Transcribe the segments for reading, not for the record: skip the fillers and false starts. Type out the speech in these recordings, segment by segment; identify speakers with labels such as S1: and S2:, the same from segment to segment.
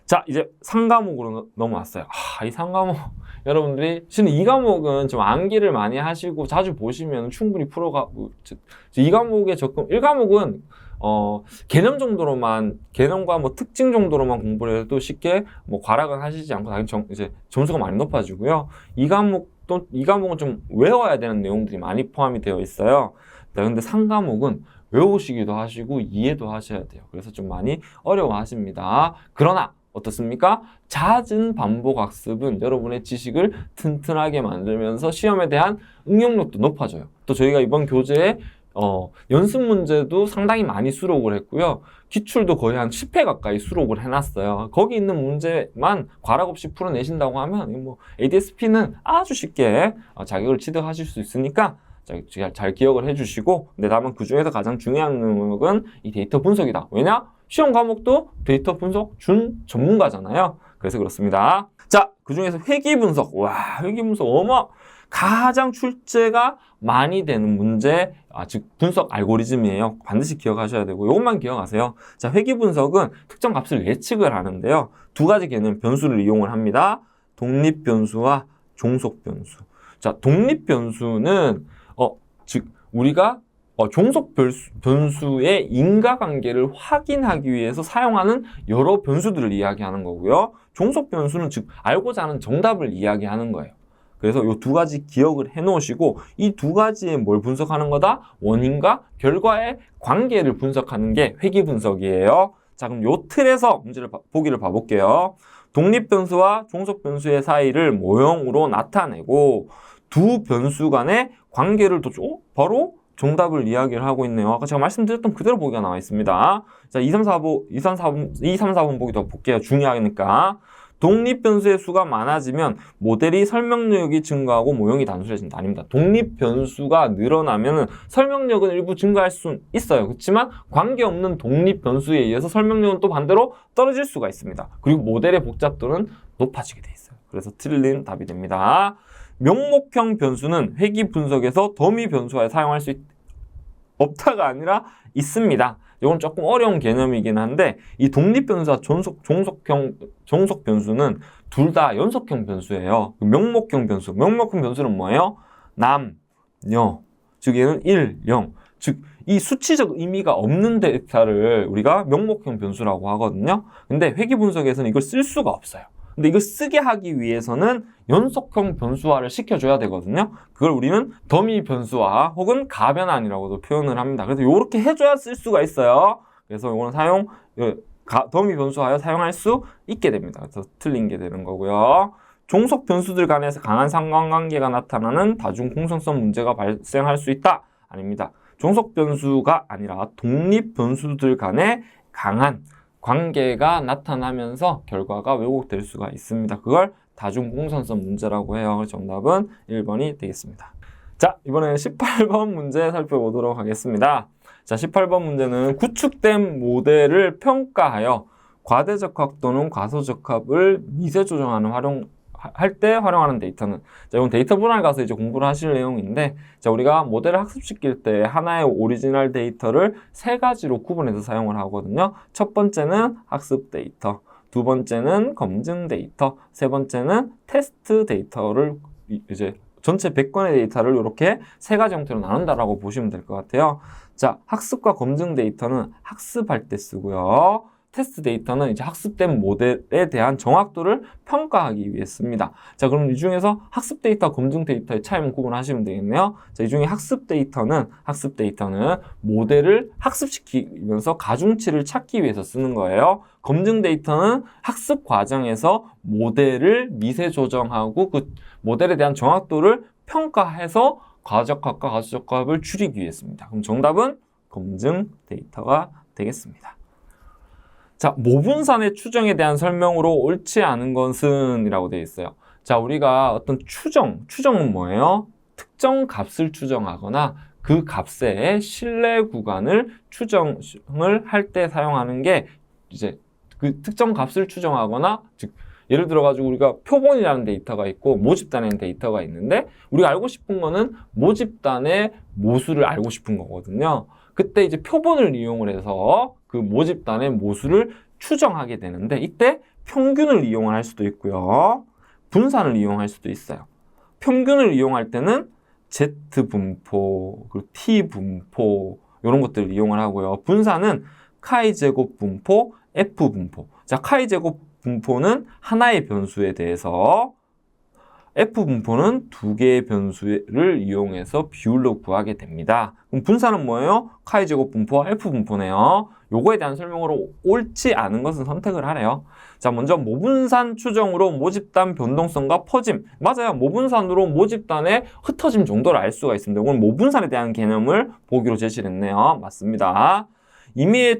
S1: 자, 이제 3과목으로 넘어왔어요. 이 3과목 여러분들이 실은 이 과목은 좀 암기를 많이 하시고 자주 보시면 충분히 풀어가고, 이 과목에 접근 1과목은 개념 정도로만, 개념과 뭐 특징 정도로만 공부를 해도 쉽게 뭐 과락은 하시지 않고 당연히 이제 점수가 많이 높아지고요. 이 과목은 좀 외워야 되는 내용들이 많이 포함이 되어 있어요. 근데 3과목은 외우시기도 하시고 이해도 하셔야 돼요. 그래서 좀 많이 어려워하십니다. 그러나 어떻습니까? 잦은 반복 학습은 여러분의 지식을 튼튼하게 만들면서 시험에 대한 응용력도 높아져요. 또 저희가 이번 교재에 연습 문제도 상당히 많이 수록을 했고요. 기출도 거의 한 10회 가까이 수록을 해놨어요. 거기 있는 문제만 과락 없이 풀어내신다고 하면 뭐 ADS-P는 아주 쉽게 자격을 취득하실 수 있으니까 잘 기억을 해주시고, 근데 다만 그 중에서 가장 중요한 능력은 이 데이터 분석이다. 왜냐? 시험 과목도 데이터 분석 준 전문가잖아요. 그래서 그렇습니다. 자, 그 중에서 회귀 분석. 회귀 분석 가장 출제가 많이 되는 문제, 즉 분석 알고리즘이에요. 반드시 기억하셔야 되고, 이것만 기억하세요. 자, 회귀 분석은 특정 값을 예측을 하는데요. 두 가지 개념 변수를 이용을 합니다. 독립 변수와 종속 변수. 자, 독립 변수는 즉 우리가 종속 변수의 인과관계를 확인하기 위해서 사용하는 여러 변수들을 이야기하는 거고요. 종속 변수는 즉 알고자 하는 정답을 이야기하는 거예요. 그래서 이 두 가지 기억을 해 놓으시고, 이 두 가지에 뭘 분석하는 거다? 원인과 결과의 관계를 분석하는 게 회귀 분석이에요. 자, 그럼 요 틀에서 문제를 보기를 봐볼게요. 독립 변수와 종속 변수의 사이를 모형으로 나타내고 두 변수 간의 관계를 바로 정답을 이야기를 하고 있네요. 아까 제가 말씀드렸던 그대로 보기가 나와 있습니다. 자, 2, 3, 4번 보기 더 볼게요. 중요하니까. 독립 변수의 수가 많아지면 모델이 설명력이 증가하고 모형이 단순해진다. 아닙니다. 독립 변수가 늘어나면 설명력은 일부 증가할 수 있어요. 그렇지만 관계없는 독립 변수에 의해서 설명력은 또 반대로 떨어질 수가 있습니다. 그리고 모델의 복잡도는 높아지게 돼 있어요. 그래서 틀린 답이 됩니다. 명목형 변수는 회귀 분석에서 더미 변수화에 사용할 수 없다가 아니라 있습니다. 이건 조금 어려운 개념이긴 한데, 이 독립 변수와 종속 변수는 둘 다 연속형 변수예요. 명목형 변수는 뭐예요? 남, 여, 즉 얘는 1, 0. 즉 이 수치적 의미가 없는 데이터를 우리가 명목형 변수라고 하거든요. 근데 회귀 분석에서는 이걸 쓸 수가 없어요. 근데 이걸 쓰게 하기 위해서는 연속형 변수화를 시켜줘야 되거든요. 그걸 우리는 더미 변수화 혹은 가변환이라고도 표현을 합니다. 그래서 이렇게 해줘야 쓸 수가 있어요. 그래서 이거는 더미 변수화에 사용할 수 있게 됩니다. 그래서 틀린 게 되는 거고요. 종속 변수들 간에서 강한 상관관계가 나타나는 다중 공정성 문제가 발생할 수 있다? 아닙니다. 종속 변수가 아니라 독립 변수들 간에 강한 관계가 나타나면서 결과가 왜곡될 수가 있습니다. 그걸 다중공선성 문제라고 해요. 정답은 1번이 되겠습니다. 자, 이번에는 18번 문제 살펴보도록 하겠습니다. 자, 18번 문제는 구축된 모델을 평가하여 과대적합 또는 과소적합을 미세 조정하는 할 때 활용하는 데이터는, 자, 이건 데이터 분할 가서 이제 공부를 하실 내용인데, 자, 우리가 모델을 학습시킬 때 하나의 오리지널 데이터를 세 가지로 구분해서 사용을 하거든요. 첫 번째는 학습 데이터, 두 번째는 검증 데이터, 세 번째는 테스트 데이터를 이제 전체 100건의 데이터를 이렇게 세 가지 형태로 나눈다라고 보시면 될 것 같아요. 자, 학습과 검증 데이터는 학습할 때 쓰고요. 테스트 데이터는 이제 학습된 모델에 대한 정확도를 평가하기 위해 씁니다. 자, 그럼 이 중에서 학습 데이터와 검증 데이터의 차이만 구분하시면 되겠네요. 자, 이 중에 학습 데이터는 모델을 학습시키면서 가중치를 찾기 위해서 쓰는 거예요. 검증 데이터는 학습 과정에서 모델을 미세 조정하고 그 모델에 대한 정확도를 평가해서 과적합과 과소적합을 줄이기 위해 씁니다. 그럼 정답은 검증 데이터가 되겠습니다. 자, 모분산의 추정에 대한 설명으로 옳지 않은 것은 이라고 되어 있어요. 자, 우리가 어떤 추정은 뭐예요? 특정 값을 추정하거나 그 값의 신뢰 구간을 추정을 할 때 사용하는 게 이제 그 특정 값을 추정하거나, 즉 예를 들어가지고 우리가 표본이라는 데이터가 있고 모집단이라는 데이터가 있는데, 우리가 알고 싶은 거는 모집단의 모수를 알고 싶은 거거든요. 그때 이제 표본을 이용을 해서 그 모집단의 모수를 추정하게 되는데, 이때 평균을 이용할 수도 있고요. 분산을 이용할 수도 있어요. 평균을 이용할 때는 Z분포, 그리고 T분포 이런 것들을 이용을 하고요. 분산은 카이 제곱 분포, F분포. 자, 카이 제곱 분포는 하나의 변수에 대해서, F분포는 두 개의 변수를 이용해서 비율로 구하게 됩니다. 그럼 분산은 뭐예요? 카이 제곱 분포와 F분포네요. 요거에 대한 설명으로 옳지 않은 것은 선택을 하래요. 자, 먼저 모분산 추정으로 모집단 변동성과 퍼짐. 맞아요. 모분산으로 모집단의 흩어짐 정도를 알 수가 있습니다. 오늘 모분산에 대한 개념을 보기로 제시를 했네요. 맞습니다. 이미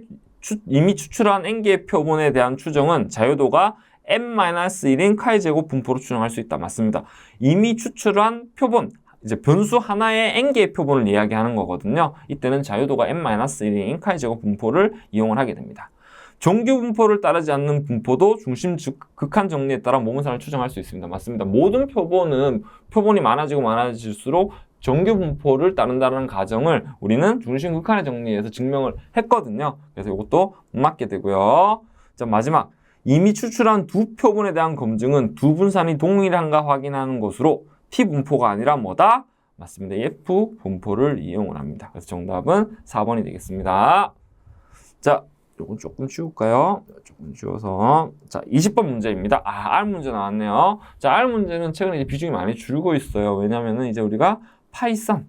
S1: 추출한 n개의 표본에 대한 추정은 자유도가 n-1인 카이 제곱 분포로 추정할 수 있다. 맞습니다. 이미 추출한 표본, 이제 변수 하나의 n개의 표본을 이야기하는 거거든요. 이때는 자유도가 n-1인 카이 제곱 분포를 이용을 하게 됩니다. 정규 분포를 따르지 않는 분포도 중심 극한 정리에 따라 모분산을 추정할 수 있습니다. 맞습니다. 모든 표본이 많아지고 많아질수록 정규 분포를 따른다는 가정을 우리는 중심 극한의 정리에서 증명을 했거든요. 그래서 이것도 못 맞게 되고요. 자, 마지막. 이미 추출한 두 표본에 대한 검증은 두 분산이 동일한가 확인하는 것으로 T분포가 아니라 뭐다? 맞습니다. F분포를 이용을 합니다. 그래서 정답은 4번이 되겠습니다. 자, 요건 조금 지울까요? 조금 지워서. 자, 20번 문제입니다. R 문제 나왔네요. 자, R 문제는 최근에 이제 비중이 많이 줄고 있어요. 왜냐면은 이제 우리가 파이썬을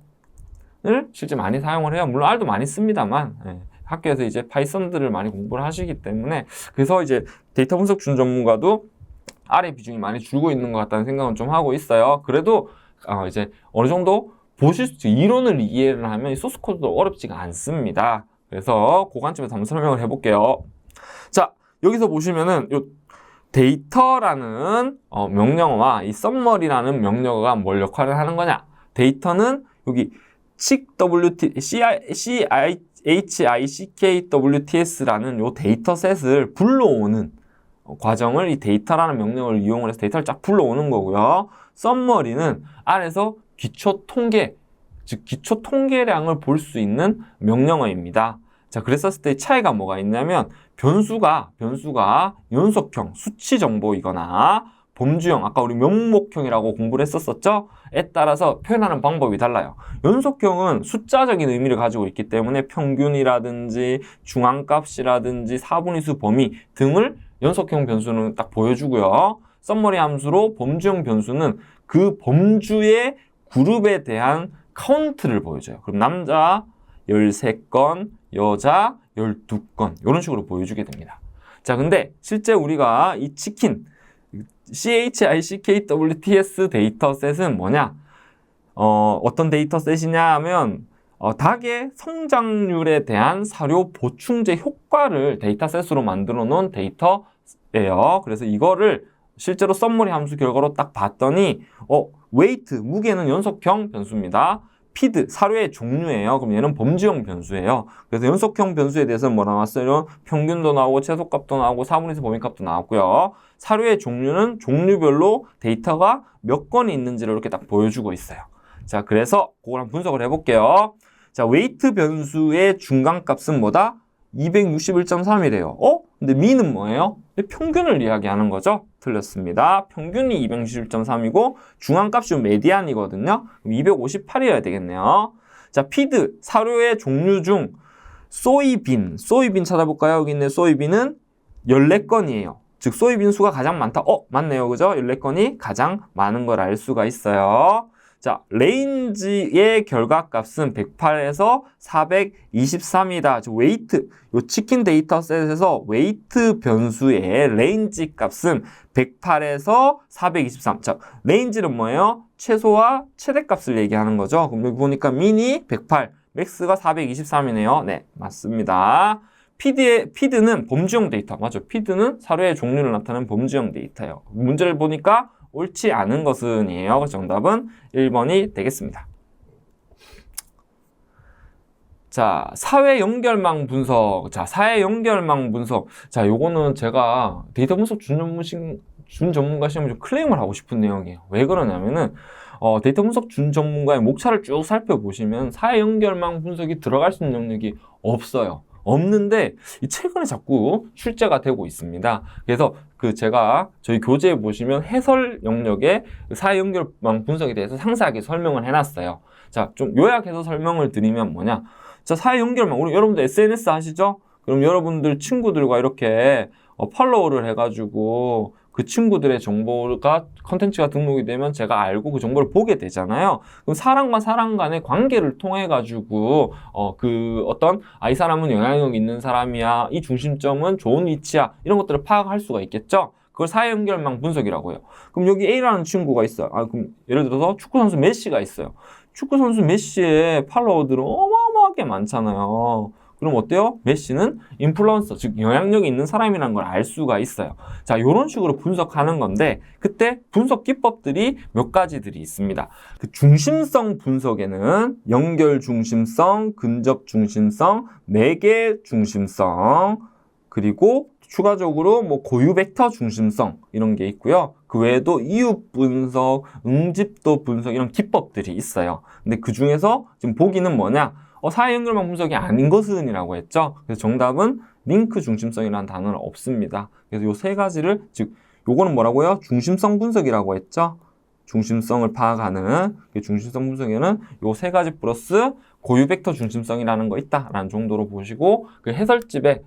S1: 실제 많이 사용을 해요. 물론 R도 많이 씁니다만. 네. 학교에서 이제 파이썬들을 많이 공부를 하시기 때문에 그래서 이제 데이터 분석 준 전문가도 R의 비중이 많이 줄고 있는 것 같다는 생각은 좀 하고 있어요. 그래도 이제 어느 정도 보실 수 있죠. 이론을 이해를 하면 소스 코드도 어렵지가 않습니다. 그래서 그 관점에서 한번 설명을 해볼게요. 자, 여기서 보시면은 요 데이터라는 명령어와 이 썸머리라는 명령어가 뭘 역할을 하는 거냐? 데이터는 여기 HICKWTS라는 요 데이터셋을 불러오는 과정을 이 데이터라는 명령어를 이용을 해서 데이터를 쫙 불러오는 거고요. 썸머리는 안에서 기초 통계, 즉 기초 통계량을 볼 수 있는 명령어입니다. 자, 그랬었을 때 차이가 뭐가 있냐면 변수가 연속형, 수치 정보이거나 범주형, 아까 우리 명목형이라고 공부를 했었었죠? 에 따라서 표현하는 방법이 달라요. 연속형은 숫자적인 의미를 가지고 있기 때문에 평균이라든지 중앙값이라든지 사분위수 범위 등을 연속형 변수는 딱 보여주고요. 썸머리 함수로 범주형 변수는 그 범주의 그룹에 대한 카운트를 보여줘요. 그럼 남자 13건, 여자 12건 이런 식으로 보여주게 됩니다. 자, 근데 실제 우리가 이 치킨 CHICKWTS 데이터셋은 뭐냐? 어떤 데이터셋이냐 하면 닭의 성장률에 대한 사료 보충제 효과를 데이터셋으로 만들어 놓은 데이터예요. 그래서 이거를 실제로 썸머리 함수 결과로 딱 봤더니 웨이트, 무게는 연속형 변수입니다. 피드, 사료의 종류예요. 그럼 얘는 범주형 변수예요. 그래서 연속형 변수에 대해서는 뭐 나왔어요? 평균도 나오고 최소값도 나오고 사분위수 범위값도 나왔고요. 사료의 종류는 종류별로 데이터가 몇 건이 있는지를 이렇게 딱 보여주고 있어요. 자, 그래서 그걸 한번 분석을 해볼게요. 자, 웨이트 변수의 중간값은 뭐다? 261.3이래요. 근데 미는 뭐예요? 평균을 이야기하는 거죠? 틀렸습니다. 평균이 261.3이고 중앙값이 메디안이거든요. 258이어야 되겠네요. 자, 피드, 사료의 종류 중 소이빈 찾아볼까요? 여기 있네. 소이빈은 14건이에요. 즉 소이빈 수가 가장 많다. 맞네요. 그죠? 14건이 가장 많은 걸 알 수가 있어요. 자, 레인지의 결과값은 108에서 423이다. 즉 웨이트, 요 치킨 데이터셋에서 웨이트 변수의 레인지 값은 108에서 423. 자, 레인지는 뭐예요? 최소와 최대값을 얘기하는 거죠. 그럼 여기 보니까 미니 108, 맥스가 423이네요. 네, 맞습니다. 피드는 범주형 데이터. 맞죠? 피드는 사료의 종류를 나타내는 범주형 데이터예요. 문제를 보니까 옳지 않은 것은이에요. 그래서 정답은 1번이 되겠습니다. 자, 사회 연결망 분석. 자, 요거는 제가 데이터 분석 준 전문가 시험에 좀 클레임을 하고 싶은 내용이에요. 왜 그러냐면은 데이터 분석 준 전문가의 목차를 쭉 살펴보시면 사회 연결망 분석이 들어갈 수 있는 영역이 없어요. 없는데 최근에 자꾸 출제가 되고 있습니다. 그래서 제가 저희 교재에 보시면 해설 영역의 사회연결망 분석에 대해서 상세하게 설명을 해놨어요. 자, 좀 요약해서 설명을 드리면 뭐냐? 자, 사회연결망, 우리 여러분들 SNS 하시죠? 그럼 여러분들 친구들과 이렇게 팔로우를 해가지고 그 친구들의 정보가 컨텐츠가 등록이 되면 제가 알고 그 정보를 보게 되잖아요. 그럼 사람과 사람 간의 관계를 통해 가지고 이 사람은 영향력 있는 사람이야, 이 중심점은 좋은 위치야, 이런 것들을 파악할 수가 있겠죠. 그걸 사회연결망 분석이라고 해요. 그럼 여기 A라는 친구가 있어요. 그럼 예를 들어서 축구선수 메시가 있어요. 축구선수 메시의 팔로워들은 어마어마하게 많잖아요. 그럼 어때요? 메시는 인플루언서, 즉 영향력이 있는 사람이라는 걸 알 수가 있어요. 자, 이런 식으로 분석하는 건데 그때 분석 기법들이 몇 가지들이 있습니다. 그 중심성 분석에는 연결 중심성, 근접 중심성, 매개 중심성, 그리고 추가적으로 고유 벡터 중심성 이런 게 있고요. 그 외에도 이웃 분석, 응집도 분석 이런 기법들이 있어요. 근데 그 중에서 지금 보기는 뭐냐? 사회연결망 분석이 아닌 것은 이라고 했죠. 그래서 정답은 링크 중심성이라는 단어는 없습니다. 그래서 요 세 가지를, 즉 요거는 뭐라고요? 중심성 분석이라고 했죠. 중심성을 파악하는 중심성 분석에는 요 세 가지 플러스 고유 벡터 중심성이라는 거 있다라는 정도로 보시고, 그 해설집에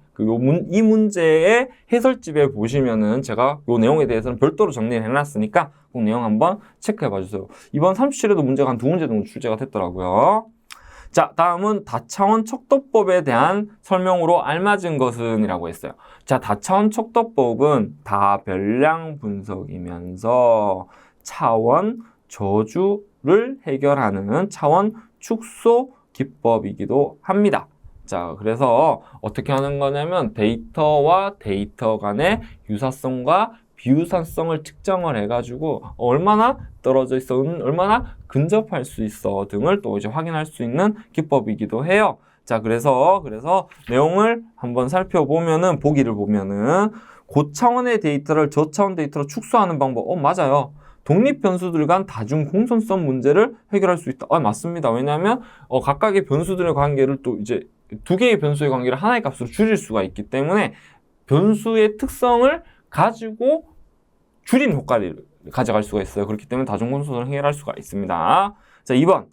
S1: 이 문제의 해설집에 보시면은 제가 요 내용에 대해서는 별도로 정리를 해놨으니까 그 내용 한번 체크해 봐주세요. 이번 37에도 문제가 한 2문제 정도 출제가 됐더라고요. 자, 다음은 다차원 척도법에 대한 설명으로 알맞은 것은 이라고 했어요. 자, 다차원 척도법은 다별량 분석이면서 차원 저주를 해결하는 차원 축소 기법이기도 합니다. 자, 그래서 어떻게 하는 거냐면 데이터와 데이터 간의 유사성과 비유사성을 측정을 해가지고 얼마나 떨어져 있어, 얼마나 근접할 수 있어 등을 또 이제 확인할 수 있는 기법이기도 해요. 자, 그래서 내용을 한번 살펴보면은, 보기를 보면은 고차원의 데이터를 저차원 데이터로 축소하는 방법, 맞아요. 독립 변수들 간 다중 공존성 문제를 해결할 수 있다. 맞습니다. 왜냐하면 각각의 변수들의 관계를 또 이제 두 개의 변수의 관계를 하나의 값으로 줄일 수가 있기 때문에 변수의 특성을 가지고 줄인 효과를 가져갈 수가 있어요. 그렇기 때문에 다중공존성을 해결할 수가 있습니다. 자, 2번.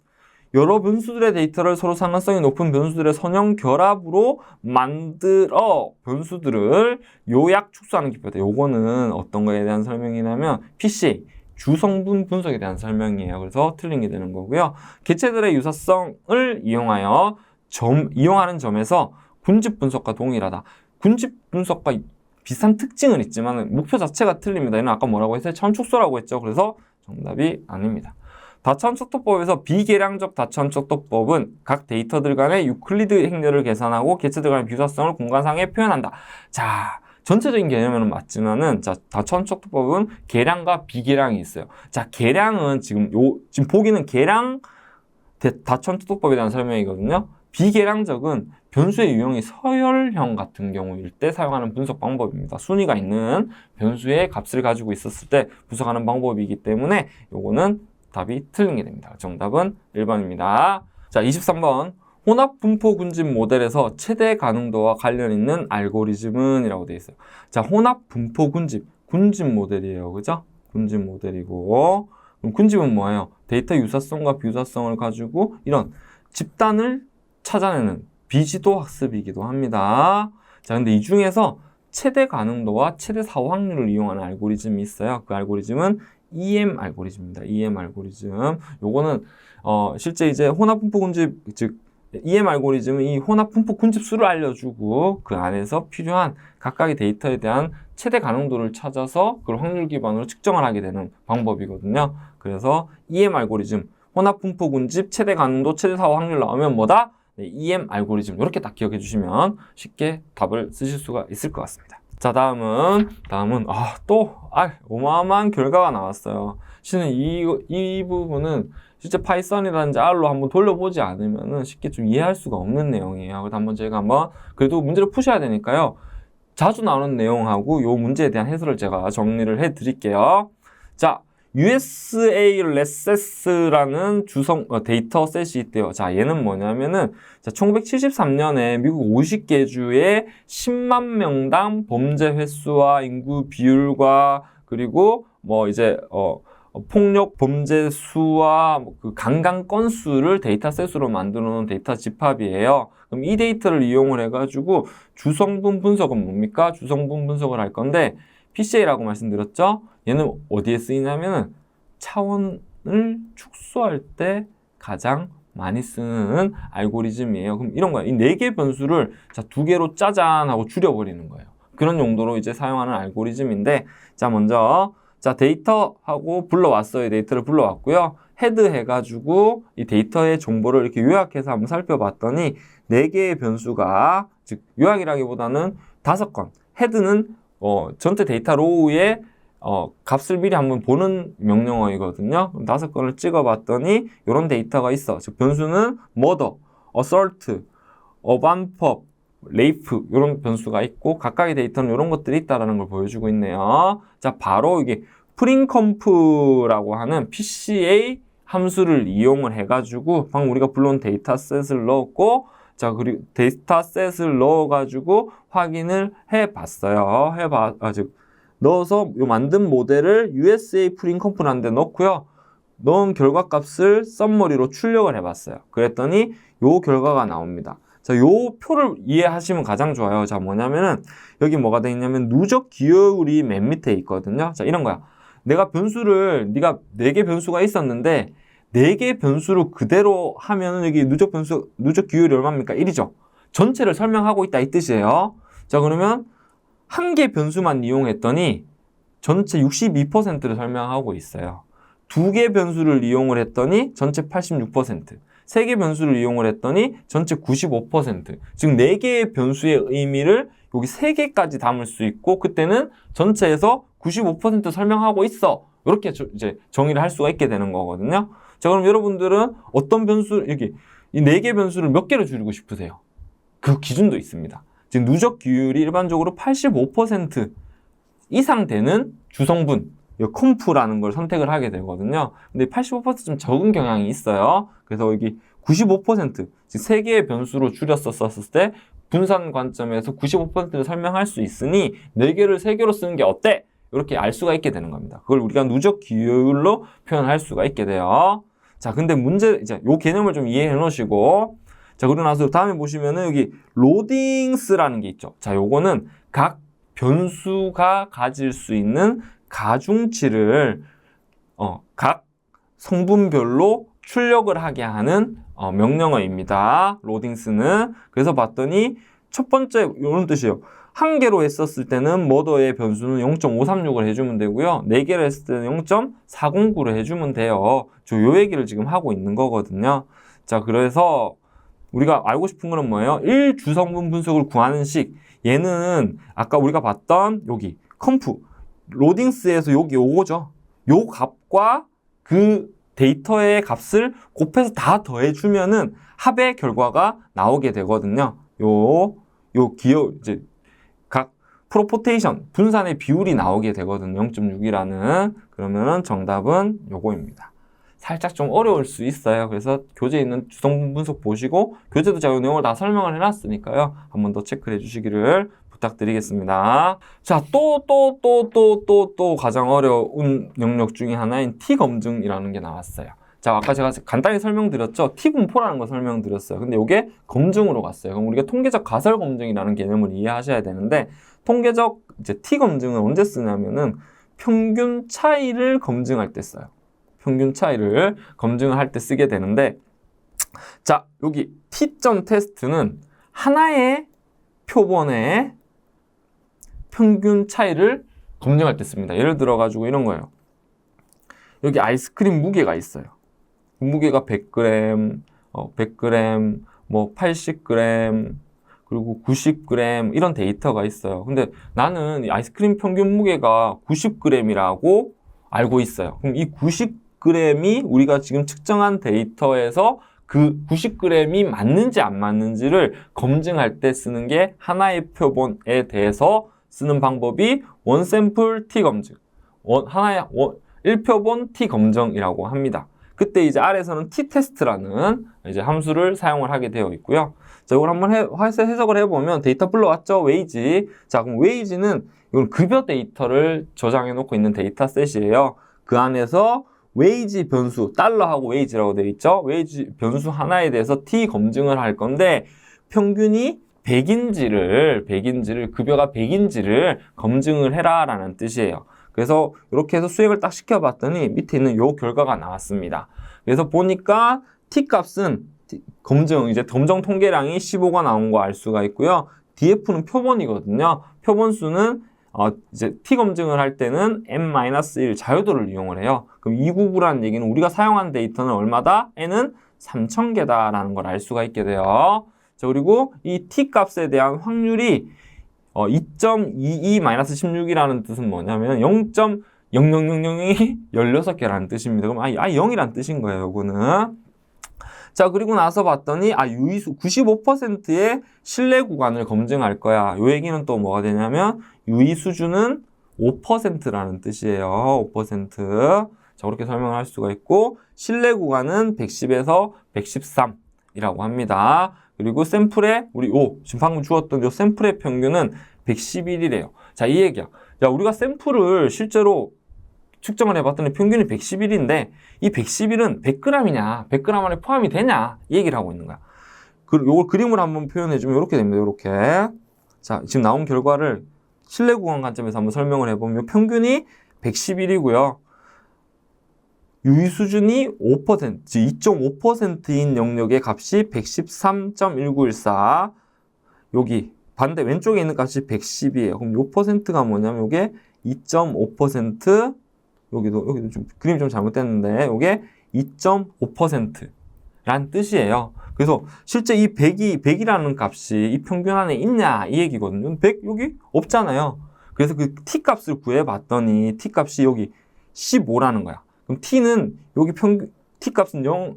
S1: 여러 변수들의 데이터를 서로 상관성이 높은 변수들의 선형 결합으로 만들어 변수들을 요약 축소하는 기법이다. 요거는 어떤 거에 대한 설명이냐면 PCA, 주성분 분석에 대한 설명이에요. 그래서 틀린 게 되는 거고요. 개체들의 유사성을 이용하는 점에서 군집 분석과 동일하다. 군집 분석과 비슷한 특징은 있지만 목표 자체가 틀립니다. 얘는 아까 뭐라고 했어요? 차원 축소라고 했죠. 그래서 정답이 아닙니다. 다차원 척도법에서 비계량적 다차원 척도법은 각 데이터들 간의 유클리드 행렬을 계산하고 개체들 간의 비유사성을 공간상에 표현한다. 자, 전체적인 개념은 맞지만은, 자, 다차원 척도법은 계량과 비계량이 있어요. 자, 계량은 지금 보기는 계량 다차원 척도법에 대한 설명이거든요. 비계량적은 변수의 유형이 서열형 같은 경우일 때 사용하는 분석 방법입니다. 순위가 있는 변수의 값을 가지고 있었을 때 분석하는 방법이기 때문에 요거는 답이 틀린 게 됩니다. 정답은 1번입니다. 자, 23번. 혼합 분포 군집 모델에서 최대 가능도와 관련 있는 알고리즘은 이라고 되어 있어요. 자, 혼합 분포 군집 모델이에요. 그죠? 군집 모델이고, 그럼 군집은 뭐예요? 데이터 유사성과 비유사성을 가지고 이런 집단을 찾아내는 비지도 학습이기도 합니다. 자, 근데 이 중에서 최대 가능도와 최대 사후 확률을 이용하는 알고리즘이 있어요. 그 알고리즘은 EM 알고리즘입니다. EM 알고리즘. 요거는 실제 이제 혼합 분포 군집, 즉 EM 알고리즘은 이 혼합 분포 군집 수를 알려주고 그 안에서 필요한 각각의 데이터에 대한 최대 가능도를 찾아서 그걸 확률 기반으로 측정을 하게 되는 방법이거든요. 그래서 EM 알고리즘, 혼합 분포 군집, 최대 가능도, 최대 사후 확률 나오면 뭐다? 네, EM 알고리즘. 이렇게 딱 기억해 주시면 쉽게 답을 쓰실 수가 있을 것 같습니다. 자, 다음은 어마어마한 결과가 나왔어요. 실은 이 부분은 실제 파이썬이라든지 R로 한번 돌려보지 않으면은 쉽게 좀 이해할 수가 없는 내용이에요. 그래서 제가 그래도 문제를 푸셔야 되니까요. 자주 나오는 내용하고 요 문제에 대한 해설을 제가 정리를 해 드릴게요. 자, USA 레세스라는 데이터 셋이 있대요. 자, 얘는 뭐냐면은, 자, 1973년에 미국 50개 주의 10만 명당 범죄 횟수와 인구 비율과, 그리고 뭐 이제, 폭력 범죄 수와 그 강간 건수를 데이터셋으로 만들어 놓은 데이터 집합이에요. 그럼 이 데이터를 이용을 해가지고 주성분 분석은 뭡니까? 주성분 분석을 할 건데, PCA라고 말씀드렸죠? 얘는 어디에 쓰이냐면은 차원을 축소할 때 가장 많이 쓰는 알고리즘이에요. 그럼 이런 거야. 이 4개 변수를 자, 2개로 짜잔 하고 줄여버리는 거예요. 그런 용도로 이제 사용하는 알고리즘인데, 자, 먼저, 자, 데이터하고 불러왔어요. 데이터를 불러왔고요. 헤드 해가지고 이 데이터의 정보를 이렇게 요약해서 한번 살펴봤더니 4개의 변수가, 즉, 요약이라기보다는 5건. 헤드는 전체 데이터 로우에 값을 미리 한번 보는 명령어이거든요. 5건을 찍어봤더니 이런 데이터가 있어. 즉 변수는 murder, assault, abandon, rape 이런 변수가 있고 각각의 데이터는 이런 것들이 있다는 걸 보여주고 있네요. 자, 바로 이게 프린컴프라고 하는 PCA 함수를 이용을 해가지고 방금 우리가 불러온 데이터셋을 넣었고, 자, 그리고 데이터셋을 넣어가지고 확인을 해봤어요. 즉, 넣어서 요 만든 모델을 USA 프린컴프라는 데 넣고요. 넣은 결과값을 썸머리로 출력을 해봤어요. 그랬더니 요 결과가 나옵니다. 자, 요 표를 이해하시면 가장 좋아요. 자, 뭐냐면은 여기 뭐가 돼 있냐면 누적 기여율이 맨 밑에 있거든요. 자, 이런 거야. 내가 변수를, 네가 4개 변수가 있었는데 4개 변수를 그대로 하면은 여기 누적 기여율이 얼마입니까? 1이죠. 전체를 설명하고 있다 이 뜻이에요. 자, 그러면 한 개 변수만 이용했더니 전체 62%를 설명하고 있어요. 2개 변수를 이용을 했더니 전체 86%, 3개 변수를 이용을 했더니 전체 95%. 즉 4개의 변수의 의미를 여기 3개까지 담을 수 있고, 그때는 전체에서 95% 설명하고 있어. 이렇게 이제 정의를 할 수가 있게 되는 거거든요. 자, 그럼 여러분들은 어떤 변수, 여기 이 4개 변수를 몇 개로 줄이고 싶으세요? 그 기준도 있습니다. 즉 누적 기여율이 일반적으로 85% 이상 되는 주성분, 컴프라는 걸 선택을 하게 되거든요. 근데 85%좀 적은 경향이 있어요. 그래서 여기 95%, 즉 3개의 변수로 줄였었을 때 분산 관점에서 95%를 설명할 수 있으니 4개를 3개로 쓰는 게 어때? 이렇게 알 수가 있게 되는 겁니다. 그걸 우리가 누적 기여율로 표현할 수가 있게 돼요. 자, 근데 이제 요 개념을 좀 이해해 놓으시고, 자, 그러고 나서 다음에 보시면은 여기 로딩스라는 게 있죠. 자, 요거는 각 변수가 가질 수 있는 가중치를 각 성분별로 출력을 하게 하는 명령어입니다. 로딩스는. 그래서 봤더니 첫 번째 이런 뜻이에요. 한 개로 했었을 때는 머더의 변수는 0.536을 해주면 되고요. 4개를 했을 때는 0.409를 해주면 돼요. 요 얘기를 지금 하고 있는 거거든요. 자, 그래서 우리가 알고 싶은 거는 뭐예요? 1주성분 분석을 구하는 식. 얘는 아까 우리가 봤던 여기 컴프 로딩스에서 여기 요거죠. 요 값과 그 데이터의 값을 곱해서 다 더해주면은 합의 결과가 나오게 되거든요. 요 기여 이제 각 프로포테이션 분산의 비율이 나오게 되거든요. 0.6이라는. 그러면은 정답은 요거입니다. 살짝 좀 어려울 수 있어요. 그래서 교재에 있는 주성분 분석 보시고, 교재도 제가 이 내용을 다 설명을 해놨으니까요. 한 번 더 체크를 해주시기를 부탁드리겠습니다. 자, 또 가장 어려운 영역 중에 하나인 T검증이라는 게 나왔어요. 자, 아까 제가 간단히 설명드렸죠. T분포라는 거 설명드렸어요. 근데 이게 검증으로 갔어요. 그럼 우리가 통계적 가설 검증이라는 개념을 이해하셔야 되는데, 통계적 이제 T검증은 언제 쓰냐면은 평균 차이를 검증할 때 써요. 평균 차이를 검증을 할 때 쓰게 되는데, 자, 여기 T점 테스트는 하나의 표본의 평균 차이를 검증할 때 씁니다. 예를 들어가지고 이런 거예요. 여기 아이스크림 무게가 있어요. 무게가 100g, 100g, 뭐 80g, 그리고 90g 이런 데이터가 있어요. 근데 나는 이 아이스크림 평균 무게가 90g이라고 알고 있어요. 그럼 이 90g이 우리가 지금 측정한 데이터에서 그 90g이 맞는지 안 맞는지를 검증할 때 쓰는 게 하나의 표본에 대해서 쓰는 방법이 원샘플 T검증. 1표본 T 검정이라고 합니다. 그때 이제 R에서는 T-테스트라는 이제 함수를 사용을 하게 되어 있고요. 자, 이걸 한번 해석을 해보면 데이터 불러왔죠? 웨이지. 자, 그럼 웨이지는 이건 급여 데이터를 저장해 놓고 있는 데이터셋이에요. 그 안에서 웨이지 변수, 달러하고 웨이지라고 되어 있죠? 웨이지 변수 하나에 대해서 T 검증을 할 건데 평균이 100인지를, 급여가 100인지를 검증을 해라 라는 뜻이에요. 그래서 이렇게 해서 수액을 딱 시켜봤더니 밑에 있는 요 결과가 나왔습니다. 그래서 보니까 T값은 이제 검정 통계량이 15가 나온 거 알 수가 있고요. DF는 표본이거든요. 표본수는 이제 T 검증을 할 때는 n-1 자유도를 이용을 해요. 그럼 299라는 얘기는 우리가 사용한 데이터는 얼마다? n은 3000개다라는 걸 알 수가 있게 돼요. 자, 그리고 이 T 값에 대한 확률이 2.22-16이라는 뜻은 뭐냐면 0.0000이 16개라는 뜻입니다. 그럼 0이란 뜻인 거예요, 요거는. 자, 그리고 나서 봤더니 유의수 95%의 신뢰 구간을 검증할 거야. 요 얘기는 또 뭐가 되냐면 유의 수준은 5%라는 뜻이에요. 5%. 자, 그렇게 설명을 할 수가 있고 신뢰 구간은 110에서 113이라고 합니다. 그리고 샘플의 지금 방금 주었던 요 샘플의 평균은 111이래요. 자, 이 얘기야. 야, 우리가 샘플을 실제로 측정을 해봤더니 평균이 111인데 이 111은 100g이냐 100g 안에 포함이 되냐 이 얘기를 하고 있는 거야. 요걸 그림으로 한번 표현해주면 이렇게 됩니다. 이렇게. 자, 지금 나온 결과를 신뢰 구간 관점에서 한번 설명을 해보면 평균이 111이고요. 유의 수준이 5%, 즉 2.5%인 영역의 값이 113.1914. 여기 반대 왼쪽에 있는 값이 110이에요. 그럼 요 퍼센트가 뭐냐면 요게 2.5%, 여기도 좀 그림이 좀 잘못됐는데 요게 2.5%란 뜻이에요. 그래서 실제 이 100이라는 값이 이 평균 안에 있냐 이 얘기거든요. 100 여기 없잖아요. 그래서 그 T 값을 구해봤더니 T 값이 여기 15라는 거야. 그럼 T는 여기 T 값은 0,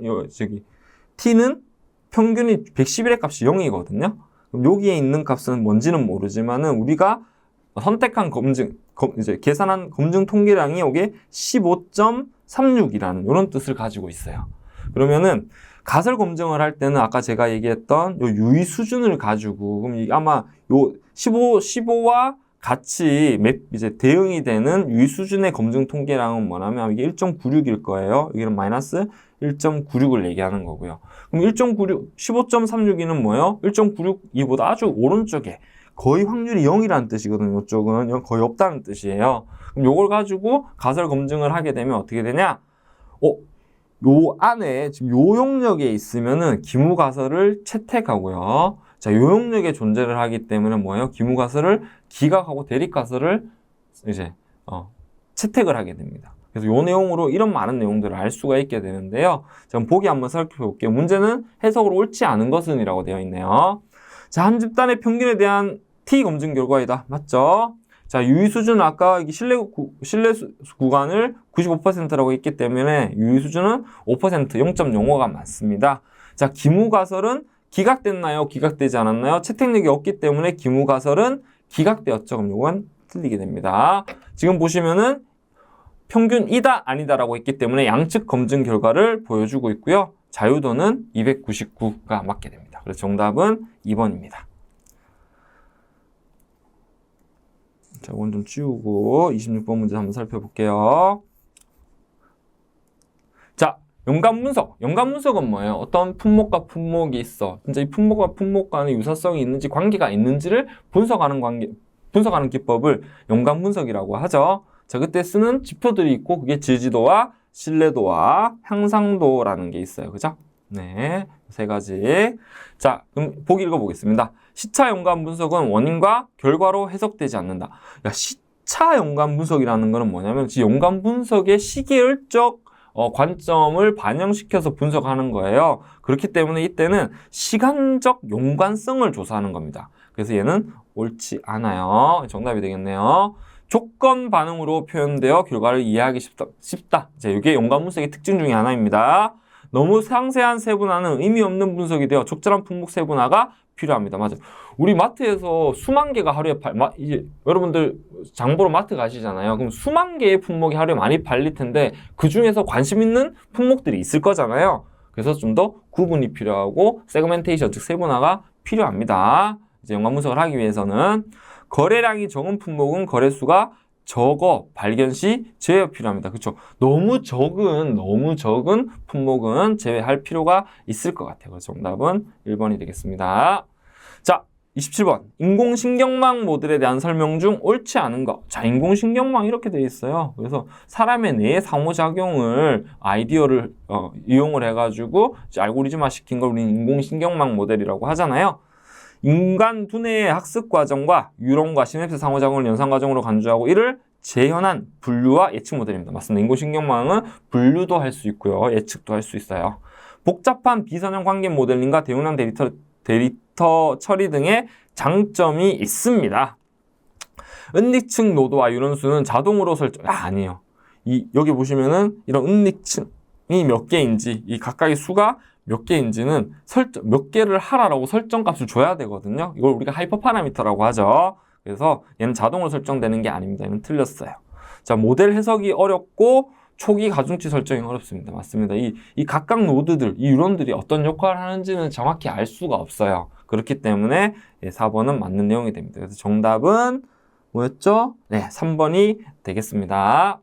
S1: T는 평균이 111의 값이 0이거든요. 그럼 여기에 있는 값은 뭔지는 모르지만은 우리가 선택한 이제 계산한 검증 통계량이 여기에 15.36이라는 이런 뜻을 가지고 있어요. 그러면은 가설 검증을 할 때는 아까 제가 얘기했던 요 유의 수준을 가지고 그럼 아마 요 15와 같이 이제 대응이 되는 유의 수준의 검증 통계량은 뭐냐면 이게 1.96일 거예요. 여기는 마이너스 1.96을 얘기하는 거고요. 그럼 15.36이는 뭐예요? 1.96이보다 아주 오른쪽에 거의 확률이 0이라는 뜻이거든요. 이쪽은 거의 없다는 뜻이에요. 그럼 요걸 가지고 가설 검증을 하게 되면 어떻게 되냐? 요 안에 지금 요 영역에 있으면은 기무가설을 채택하고요. 자, 요 영역에 존재를 하기 때문에 뭐예요? 기무가설을 기각하고 대립가설을 이제 채택을 하게 됩니다. 그래서 요 내용으로 이런 많은 내용들을 알 수가 있게 되는데요. 자, 그럼 보기 한번 살펴볼게요. 문제는 해석으로 옳지 않은 것은 이라고 되어 있네요. 자, 한 집단의 평균에 대한 T 검증 결과이다. 맞죠? 자, 유의 수준은 아까 신뢰 구간을 95%라고 했기 때문에 유의 수준은 5%, 0.05가 맞습니다. 자, 기무가설은 기각됐나요? 기각되지 않았나요? 채택력이 없기 때문에 기무가설은 기각되었죠. 그럼 이건 틀리게 됩니다. 지금 보시면은 평균이다, 아니다라고 했기 때문에 양측 검증 결과를 보여주고 있고요. 자유도는 299가 맞게 됩니다. 그래서 정답은 2번입니다. 자, 이건 좀 치우고 26번 문제 한번 살펴볼게요. 자, 연관 분석. 연관 분석은 뭐예요? 어떤 품목과 품목이 있어. 진짜 이 품목과 품목 간의 유사성이 있는지 관계가 있는지를 분석하는 기법을 연관 분석이라고 하죠. 자, 그때 쓰는 지표들이 있고 그게 지지도와 신뢰도와 향상도라는 게 있어요. 그죠? 네, 세 가지. 자, 그럼 보기 읽어보겠습니다. 시차 연관 분석은 원인과 결과로 해석되지 않는다. 야, 시차 연관 분석이라는 거는 뭐냐면 연관 분석의 시계열적 관점을 반영시켜서 분석하는 거예요. 그렇기 때문에 이때는 시간적 연관성을 조사하는 겁니다. 그래서 얘는 옳지 않아요. 정답이 되겠네요. 조건 반응으로 표현되어 결과를 이해하기 쉽다. 자, 이게 연관 분석의 특징 중에 하나입니다. 너무 상세한 세분화는 의미 없는 분석이 되어 적절한 품목 세분화가 필요합니다. 맞아요. 우리 마트에서 수만 개가 하루에 이제 여러분들 장보러 마트 가시잖아요. 그럼 수만 개의 품목이 하루에 많이 팔릴 텐데 그 중에서 관심 있는 품목들이 있을 거잖아요. 그래서 좀 더 구분이 필요하고 세그멘테이션, 즉 세분화가 필요합니다. 이제 연관 분석을 하기 위해서는 거래량이 적은 품목은 거래수가 적어 발견 시 제외가 필요합니다. 그렇죠? 너무 적은 품목은 제외할 필요가 있을 것 같아요. 그래서 정답은 1번이 되겠습니다. 자, 27번. 인공신경망 모델에 대한 설명 중 옳지 않은 것. 자, 인공신경망 이렇게 되어 있어요. 그래서 사람의 뇌의 상호작용을 아이디어를 이용을 해가지고 이제 알고리즘화 시킨 걸 우리는 인공신경망 모델이라고 하잖아요. 인간 두뇌의 학습 과정과 뉴런과 시냅스 상호작용을 연산 과정으로 간주하고 이를 재현한 분류와 예측 모델입니다. 맞습니다. 인공신경망은 분류도 할 수 있고요. 예측도 할 수 있어요. 복잡한 비선형 관계 모델링과 대용량 데이터 처리 등의 장점이 있습니다. 은닉층 노드와 유런수는 자동으로 설정, 아니에요. 여기 보시면은 이런 은닉층이 몇 개인지, 이 각각의 수가 몇 개인지는 몇 개를 하라라고 설정 값을 줘야 되거든요. 이걸 우리가 하이퍼 파라미터라고 하죠. 그래서 얘는 자동으로 설정되는 게 아닙니다. 얘는 틀렸어요. 자, 모델 해석이 어렵고 초기 가중치 설정이 어렵습니다. 맞습니다. 이 각각 노드들, 이 유런들이 어떤 역할을 하는지는 정확히 알 수가 없어요. 그렇기 때문에 4번은 맞는 내용이 됩니다. 그래서 정답은 뭐였죠? 네, 3번이 되겠습니다.